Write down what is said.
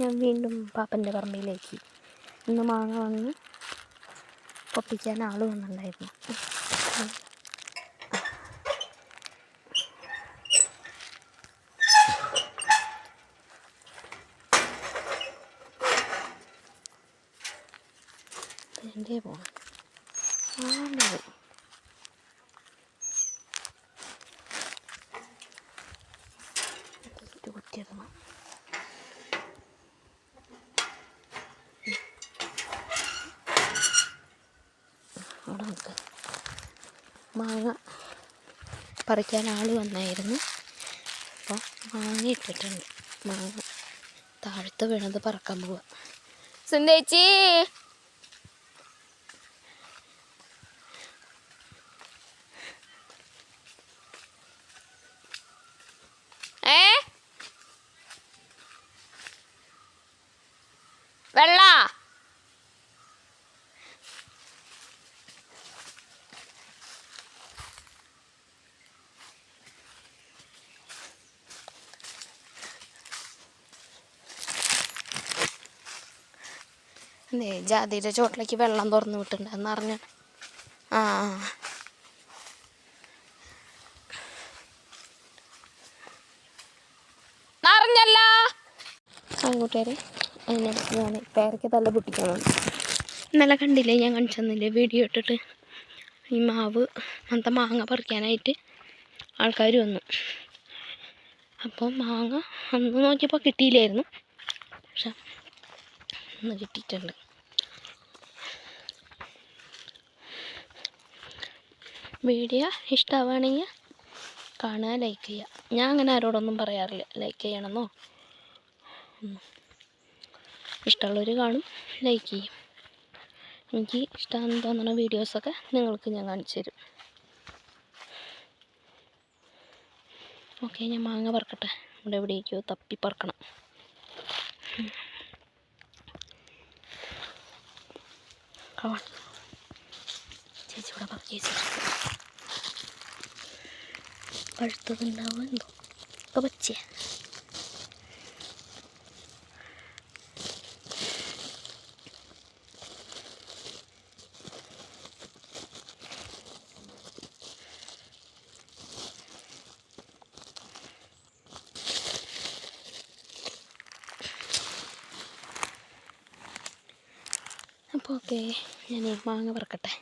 ഞാൻ വീണ്ടും പാപ്പൻ്റെ പറമ്പിലേക്ക്. ഇന്ന് മാങ്ങ വന്ന് പൊട്ടിക്കാൻ ആൾ വന്നിട്ടുണ്ടായിരുന്നു. എൻ്റെ പോണം കുത്തിയിടണം. അവിടെ നമുക്ക് മാങ്ങ പറിക്കാൻ ആൾ വന്നായിരുന്നു. അപ്പോൾ മാങ്ങ ഇട്ടിട്ടുണ്ട്. മാങ്ങ താഴത്ത് വീണത് പറക്കാൻ പോവുക. സുന്ദേച്ചി, വെള്ള ജാതിയുടെ ചോട്ടിലേക്ക് വെള്ളം തുറന്നു വിട്ടിട്ടുണ്ടെന്ന് അറിഞ്ഞ. അറിഞ്ഞല്ല കൂട്ടുകാരെ. അതിനടുത്ത് ഞാൻ പേരയ്ക്ക് തല്ല പൊട്ടിക്കാൻ വന്നു. ഇന്നലെ കണ്ടില്ലേ, ഞാൻ കാണിച്ചു തന്നില്ലേ വീഡിയോ ഇട്ടിട്ട്. ഈ മാവ് അങ്ങനത്തെ മാങ്ങ പറിക്കാനായിട്ട് ആൾക്കാർ വന്നു. അപ്പോൾ മാങ്ങ അന്ന് നോക്കിയപ്പോൾ കിട്ടിയില്ലായിരുന്നു, പക്ഷെ ഇന്ന് കിട്ടിയിട്ടുണ്ട്. വീഡിയോ ഇഷ്ടമാവുകയാണെങ്കിൽ കാണുക, ലൈക്ക് ചെയ്യുക. ഞാൻ അങ്ങനെ ആരോടൊന്നും പറയാറില്ല ലൈക്ക് ചെയ്യണമെന്നോ. ഇഷ്ടമുള്ളവർ കാണും, ലൈക്ക് ചെയ്യും. എനിക്ക് ഇഷ്ടമാണെന്ന് തോന്നുന്ന വീഡിയോസൊക്കെ നിങ്ങൾക്ക് ഞാൻ കാണിച്ചു തരും. ഓക്കെ, ഞാൻ മാങ്ങ പറക്കട്ടെ. ഇവിടെ എവിടേക്കോ തപ്പി പറക്കണം. ചേച്ചി ഇവിടെ പറക്കി വെച്ചിട്ട് പഴുത്തതുണ്ടാവും എന്തോ ഒക്കെ പച്ചേ. അപ്പോൾ ഓക്കെ, ഞാൻ മാങ്ങ പറക്കട്ടെ.